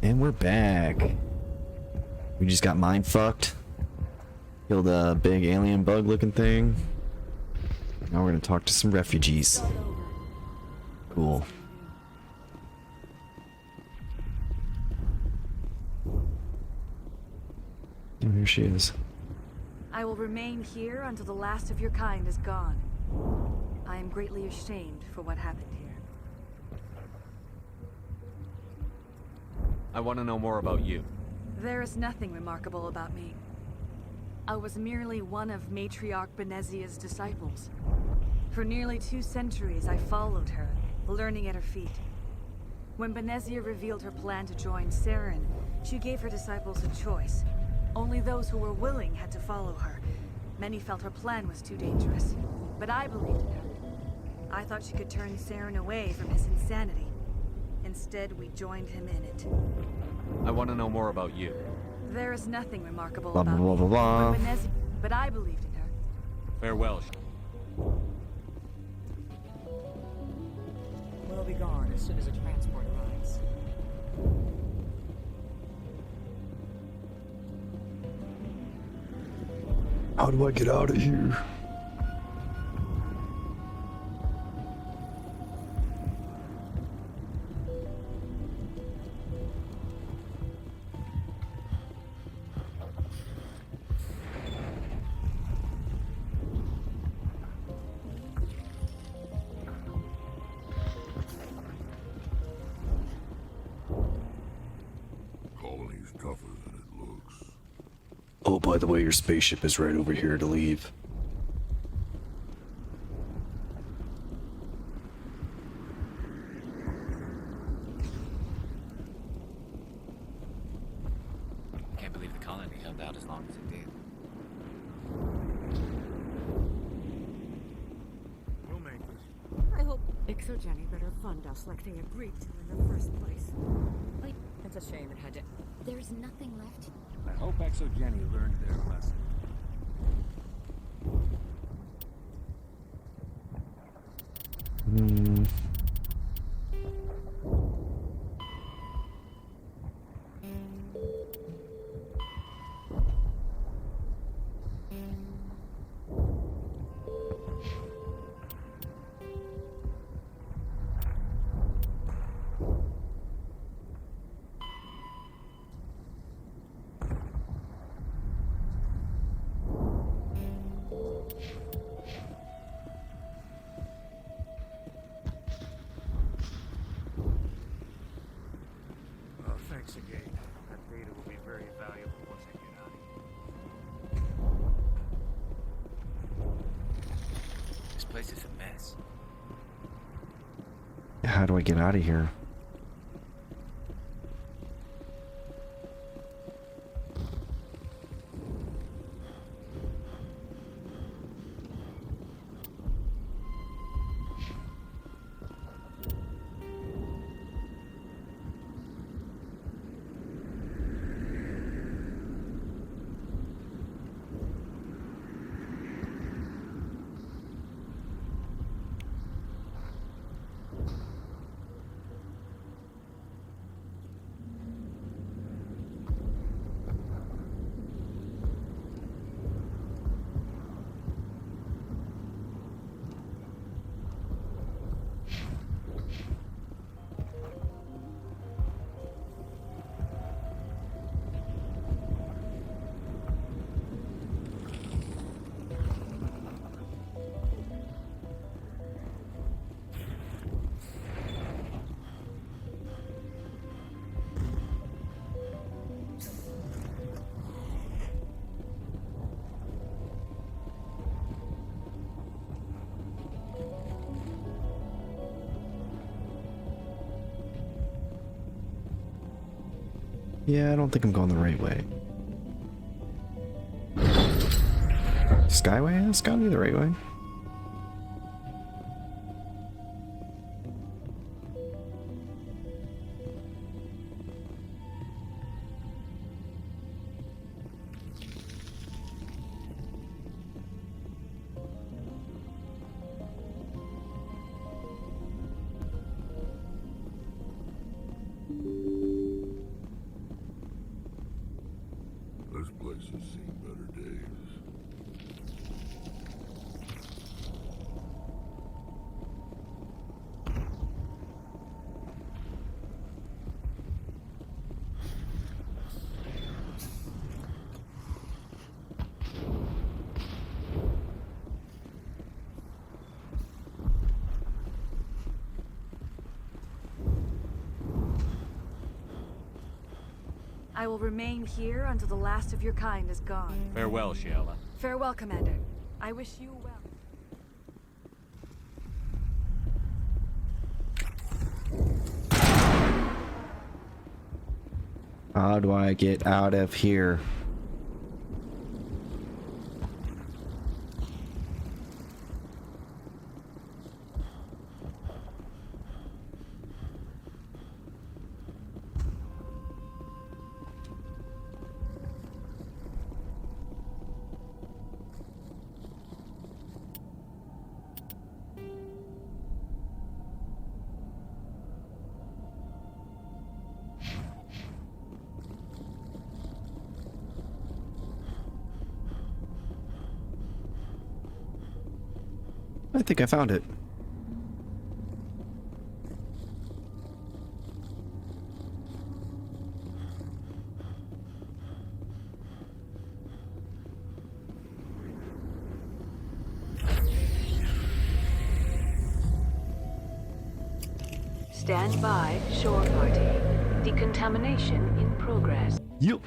And we're back. We just got mind fucked. Killed a big alien bug looking thing. Now we're gonna talk to some refugees. Cool. Oh, here she is. I will remain here until the last of your kind is gone. I am greatly ashamed for what happened here. I want to know more about you. There is nothing remarkable about me. I was merely one of Matriarch Benezia's disciples. For nearly 2 centuries, I followed her, learning at her feet. When Benezia revealed her plan to join Saren, she gave her disciples a choice. Only those who were willing had to follow her. Many felt her plan was too dangerous, but I believed in her. I thought she could turn Saren away from his insanity. Instead, we joined him in it. I want to know more about you. There is nothing remarkable Blah, about blah, blah, blah, me. blah. When Benezia, but I believed in her. Farewell. We'll be gone as soon as a transport arrives. How do I get out of here? Colony's tougher than it looks. Oh, by the way, your spaceship is right over here to leave. Can't believe the colony held out as long as it did. We'll make this. I hope Ixogenny better fund us like they agreed to in the first place. It's a shame it had to. There's nothing left. I hope ExoGenny learned their lesson. Thanks again. That data will be very valuable once I get out of here. This place is a mess. How do I get out of here? Yeah, I don't think I'm going the right way. Skyway? It's gotta be the right way. I will remain here until the last of your kind is gone. Farewell, Shiela. Farewell, Commander. I wish you well. How do I get out of here? I think I found it. Stand by, shore party. Decontamination in progress. Yup.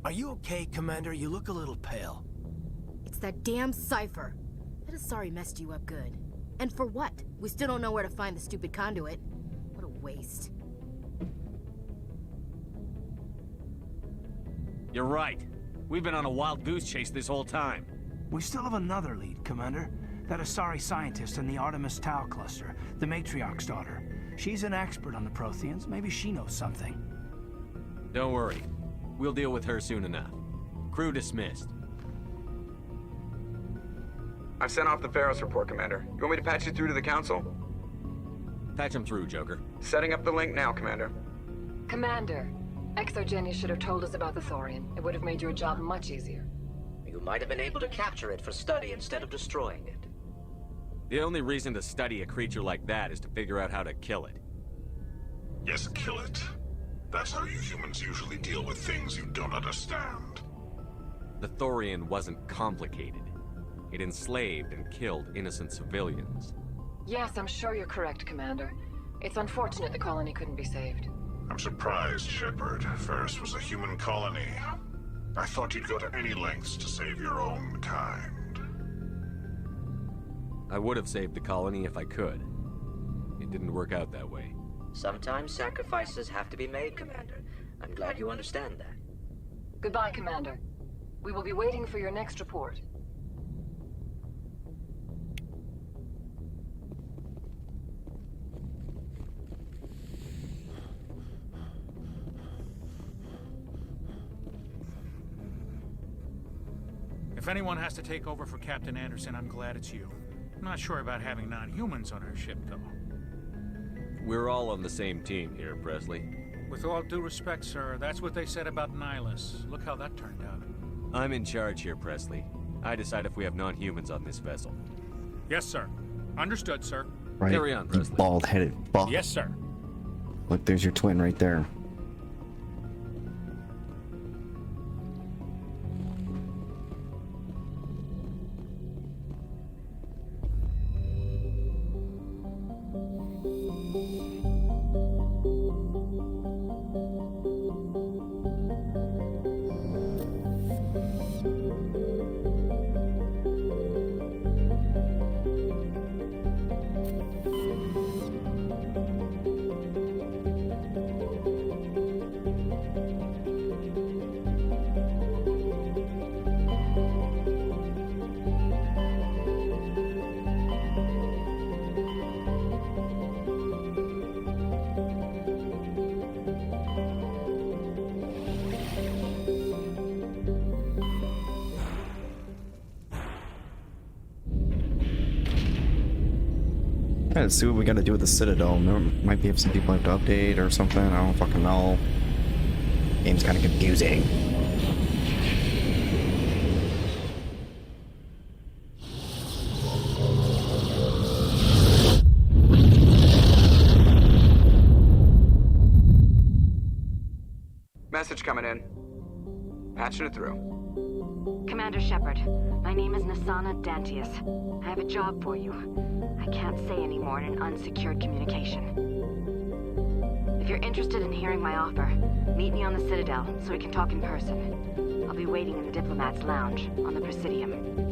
Are you okay, Commander? You look a little pale. It's that damn cipher. That Asari messed you up good. And for what? We still don't know where to find the stupid conduit. What a waste. You're right. We've been on a wild goose chase this whole time. We still have another lead, Commander. That Asari scientist in the Artemis Tau cluster, the Matriarch's daughter. She's an expert on the Protheans. Maybe she knows something. Don't worry. We'll deal with her soon enough. Crew dismissed. I've sent off the Pharos report, Commander. You want me to patch you through to the Council? Patch him through, Joker. Setting up the link now, Commander. Commander, Exogenia should have told us about the Thorian. It would have made your job much easier. You might have been able to capture it for study instead of destroying it. The only reason to study a creature like that is to figure out how to kill it. Yes, kill it. That's how you humans usually deal with things you don't understand. The Thorian wasn't complicated. It enslaved and killed innocent civilians. Yes, I'm sure you're correct, Commander. It's unfortunate the colony couldn't be saved. I'm surprised, Shepard. Ferris was a human colony. I thought you'd go to any lengths to save your own kind. I would have saved the colony if I could. It didn't work out that way. Sometimes sacrifices have to be made, Commander. I'm glad you understand that. Goodbye, Commander. We will be waiting for your next report. If anyone has to take over for Captain Anderson, I'm glad it's you. I'm not sure about having non-humans on our ship, though. We're all on the same team here, Presley. With all due respect, sir, that's what they said about Nihilus. Look how that turned out. I'm in charge here, Presley. I decide if we have non-humans on this vessel. Yes, sir. Understood, sir. Right. Carry on, You Presley. bald-headed fuck. Yes, sir. Look, there's your twin right there. Let's see what we gotta do with the Citadel. There might be some people have to update or something. I don't fucking know. Game's kind of confusing. Message coming in. Patching it through. Commander Shepard, my name is Nasana Dantius. I have a job for you. I can't say any more in an unsecured communication. If you're interested in hearing my offer, meet me on the Citadel so we can talk in person. I'll be waiting in the Diplomat's Lounge on the Presidium.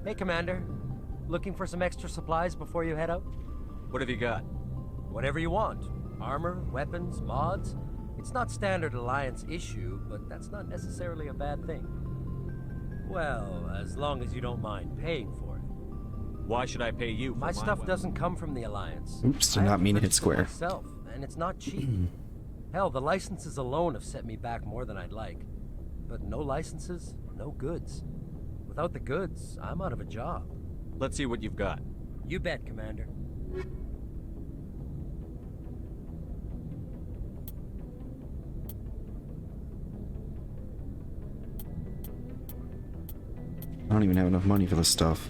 Hey, Commander. Looking for some extra supplies before you head out? What have you got? Whatever you want. Armor, weapons, mods. It's not standard Alliance issue, but that's not necessarily a bad thing. Well, as long as you don't mind paying for it. Why should I pay you for my stuff weapon? Doesn't come from the Alliance. Oops, did not mean to hit square. Myself, and it's not cheap. Hell, the licenses alone have set me back more than I'd like. But no licenses, no goods. Without the goods, I'm out of a job. Let's see what you've got. You bet, Commander. I don't even have enough money for this stuff.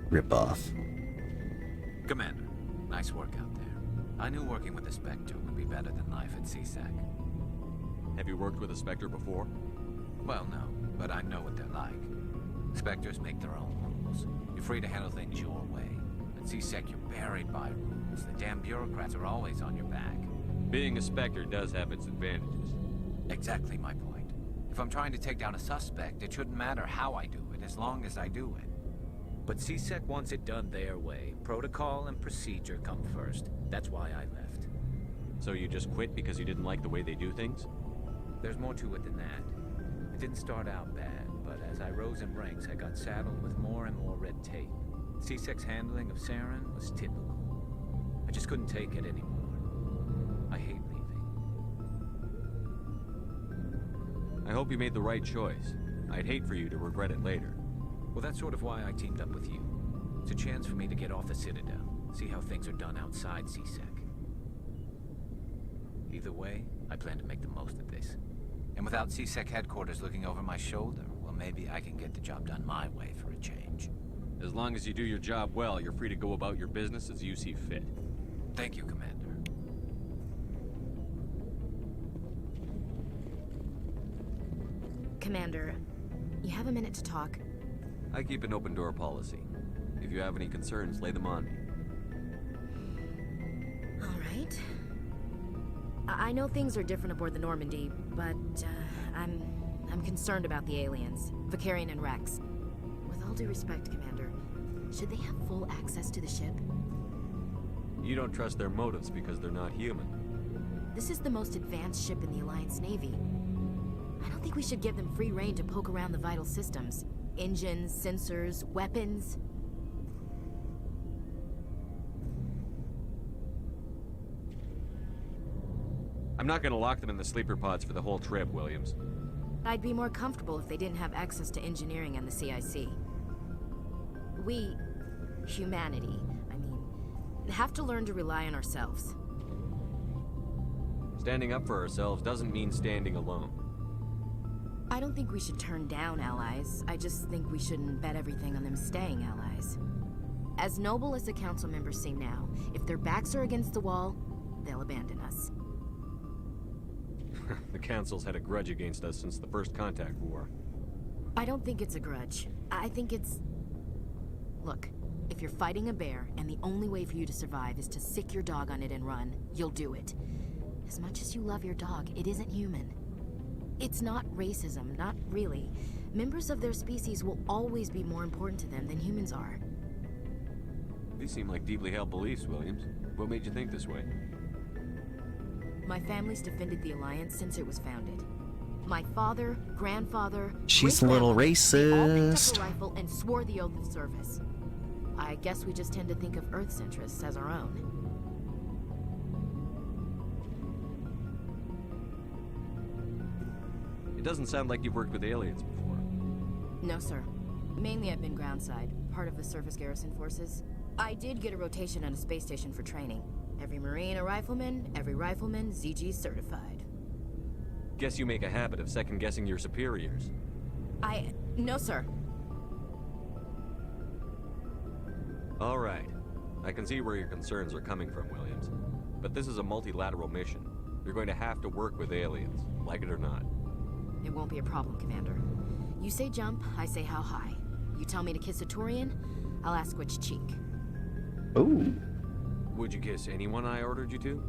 Rip off. Commander, nice work out there. I knew working with the Spectre would be better than life at CSAC. Have you worked with a Spectre before? Well, no, but I know what they're like. Spectres make their own rules. You're free to handle things your way. At CSEC, you're buried by rules. The damn bureaucrats are always on your back. Being a Spectre does have its advantages. Exactly my point. If I'm trying to take down a suspect, it shouldn't matter how I do it, as long as I do it. But CSEC wants it done their way. Protocol and procedure come first. That's why I left. So you just quit because you didn't like the way they do things? There's more to it than that. It didn't start out bad, but as I rose in ranks, I got saddled with more and more red tape. CSEC's handling of Saren was typical. I just couldn't take it anymore. I hate leaving. I hope you made the right choice. I'd hate for you to regret it later. Well, that's sort of why I teamed up with you. It's a chance for me to get off the Citadel, see how things are done outside CSEC. Either way, I plan to make the most of this. And without CSEC headquarters looking over my shoulder, well, maybe I can get the job done my way for a change. As long as you do your job well, you're free to go about your business as you see fit. Thank you, Commander. Commander, you have a minute to talk? I keep an open door policy. If you have any concerns, lay them on me. All right. I know things are different aboard the Normandy, but I'm concerned about the aliens, Vicarian and Rex. With all due respect, Commander, should they have full access to the ship? You don't trust their motives because they're not human. This is the most advanced ship in the Alliance Navy. I don't think we should give them free rein to poke around the vital systems. Engines, sensors, weapons. I'm not gonna lock them in the sleeper pods for the whole trip, Williams. I'd be more comfortable if they didn't have access to engineering and the CIC. We, humanity, have to learn to rely on ourselves. Standing up for ourselves doesn't mean standing alone. I don't think we should turn down allies. I just think we shouldn't bet everything on them staying allies. As noble as the council members seem now, if their backs are against the wall, they'll abandon us. The council's had a grudge against us since the First Contact War. I don't think it's a grudge. I think it's... Look, If you're fighting a bear and the only way for you to survive is to sick your dog on it and run, you'll do it. As much as you love your dog, it isn't human. It's not racism, not really. Members of their species will always be more important to them than humans are. These seem like deeply held beliefs, Williams. What made you think this way? My family's defended the Alliance since it was founded. My father, grandfather, She's a little great-grandfather, they all picked racist. up a rifle and swore the oath of service. I guess we just tend to think of Earth's interests as our own. It doesn't sound like you've worked with aliens before. No, sir. Mainly I've been groundside, part of the surface garrison forces. I did get a rotation on a space station for training. Every Marine a rifleman, every rifleman ZG certified. Guess you make a habit of second-guessing your superiors. No, sir. All right. I can see where your concerns are coming from, Williams. But this is a multilateral mission. You're going to have to work with aliens, like it or not. It won't be a problem, Commander. You say jump, I say how high. You tell me to kiss a Turian, I'll ask which cheek. Ooh. Would you kiss anyone I ordered you to?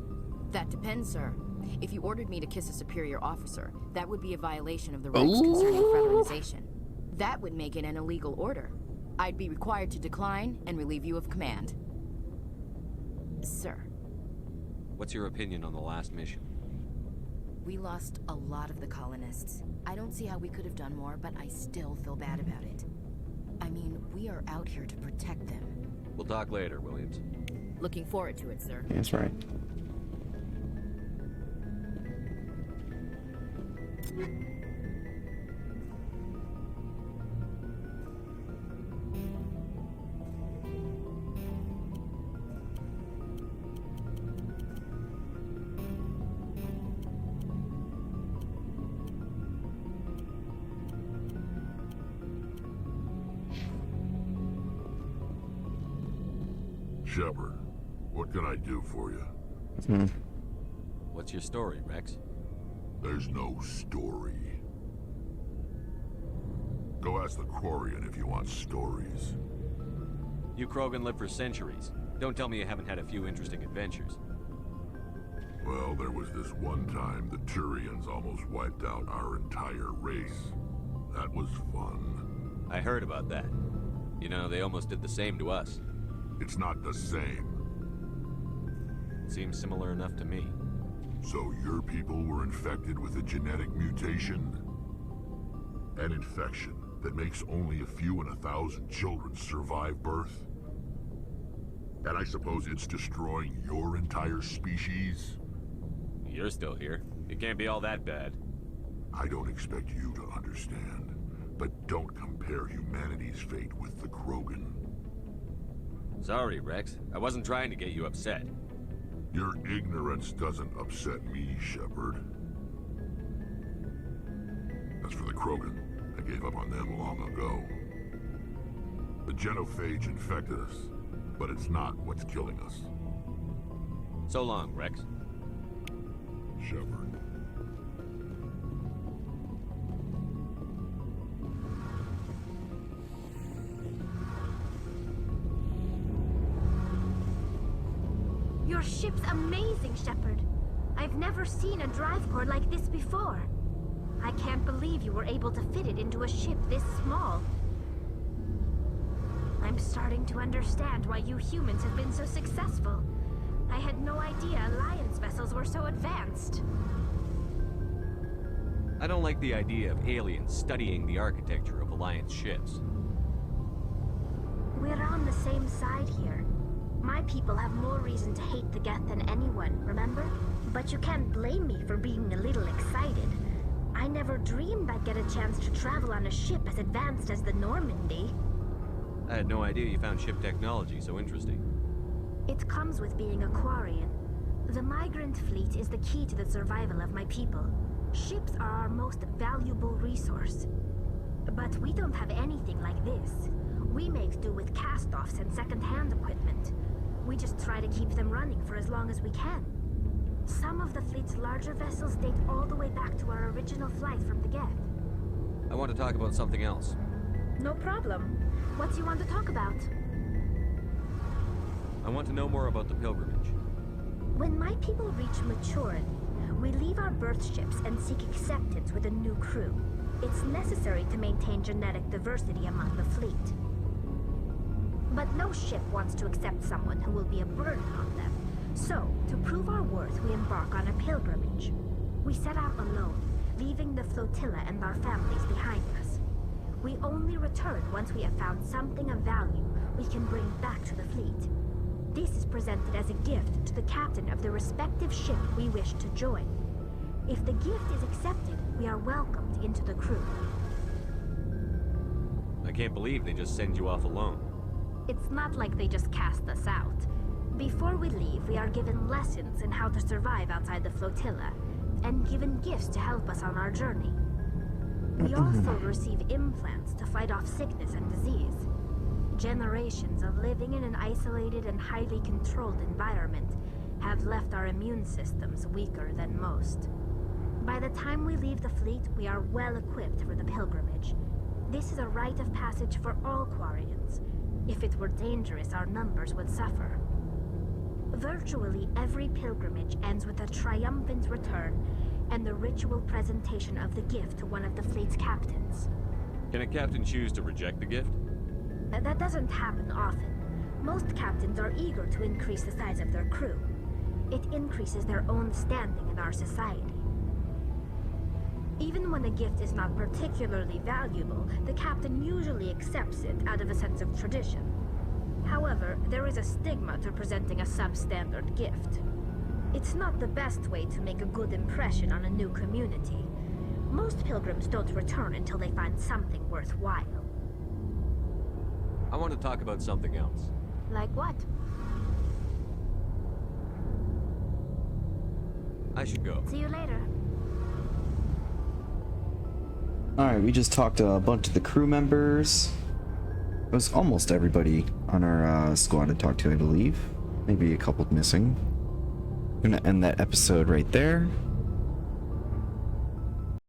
That depends, sir. If you ordered me to kiss a superior officer, that would be a violation of the regs concerning fraternization. That would make it an illegal order. I'd be required to decline and relieve you of command. Sir. What's your opinion on the last mission? We lost a lot of the colonists. I don't see how we could have done more, but I still feel bad about it. I mean, we are out here to protect them. We'll talk later, Williams. Looking forward to it, sir. That's right. Shepard, what can I do for you? What's your story, Rex? There's no story. Go ask the Quarian if you want stories. You Krogan lived for centuries. Don't tell me you haven't had a few interesting adventures. Well, there was this one time the Turians almost wiped out our entire race. That was fun. I heard about that. You know, they almost did the same to us. It's not the same. Seems similar enough to me. So your people were infected with a genetic mutation? An infection that makes only a few in 1,000 children survive birth? And I suppose it's destroying your entire species? You're still here. It can't be all that bad. I don't expect you to understand, but don't compare humanity's fate with the Krogan. Sorry, Rex. I wasn't trying to get you upset. Your ignorance doesn't upset me, Shepard. As for the Krogan, I gave up on them long ago. The genophage infected us, but it's not what's killing us. So long, Rex. Shepard. Your ship's amazing, Shepard. I've never seen a drive core like this before. I can't believe you were able to fit it into a ship this small. I'm starting to understand why you humans have been so successful. I had no idea Alliance vessels were so advanced. I don't like the idea of aliens studying the architecture of Alliance ships. We're on the same side here. My people have more reason to hate the Geth than anyone, remember? But you can't blame me for being a little excited. I never dreamed I'd get a chance to travel on a ship as advanced as the Normandy. I had no idea you found ship technology so interesting. It comes with being a Quarian. The migrant fleet is the key to the survival of my people. Ships are our most valuable resource. But we don't have anything like this. We make do with cast-offs and second-hand equipment. We just try to keep them running for as long as we can. Some of the fleet's larger vessels date all the way back to our original flight from the Geth. I want to talk about something else. No problem. What do you want to talk about? I want to know more about the pilgrimage. When my people reach maturity, we leave our birth ships and seek acceptance with a new crew. It's necessary to maintain genetic diversity among the fleet. But no ship wants to accept someone who will be a burden on them. So, to prove our worth, we embark on a pilgrimage. We set out alone, leaving the flotilla and our families behind us. We only return once we have found something of value we can bring back to the fleet. This is presented as a gift to the captain of the respective ship we wish to join. If the gift is accepted, we are welcomed into the crew. I can't believe they just send you off alone. It's not like they just cast us out. Before we leave, we are given lessons in how to survive outside the flotilla, and given gifts to help us on our journey. We also receive implants to fight off sickness and disease. Generations of living in an isolated and highly controlled environment have left our immune systems weaker than most. By the time we leave the fleet, we are well equipped for the pilgrimage. This is a rite of passage for all Quarians. If it were dangerous, our numbers would suffer. Virtually every pilgrimage ends with a triumphant return and the ritual presentation of the gift to one of the fleet's captains. Can a captain choose to reject the gift? That doesn't happen often. Most captains are eager to increase the size of their crew. It increases their own standing in our society. Even when a gift is not particularly valuable, the captain usually accepts it out of a sense of tradition. However, there is a stigma to presenting a substandard gift. It's not the best way to make a good impression on a new community. Most pilgrims don't return until they find something worthwhile. I want to talk about something else. Like what? I should go. See you later. Alright, we just talked to a bunch of the crew members. It was almost everybody on our squad to talk to, I believe. Maybe a couple missing. I'm gonna end that episode right there.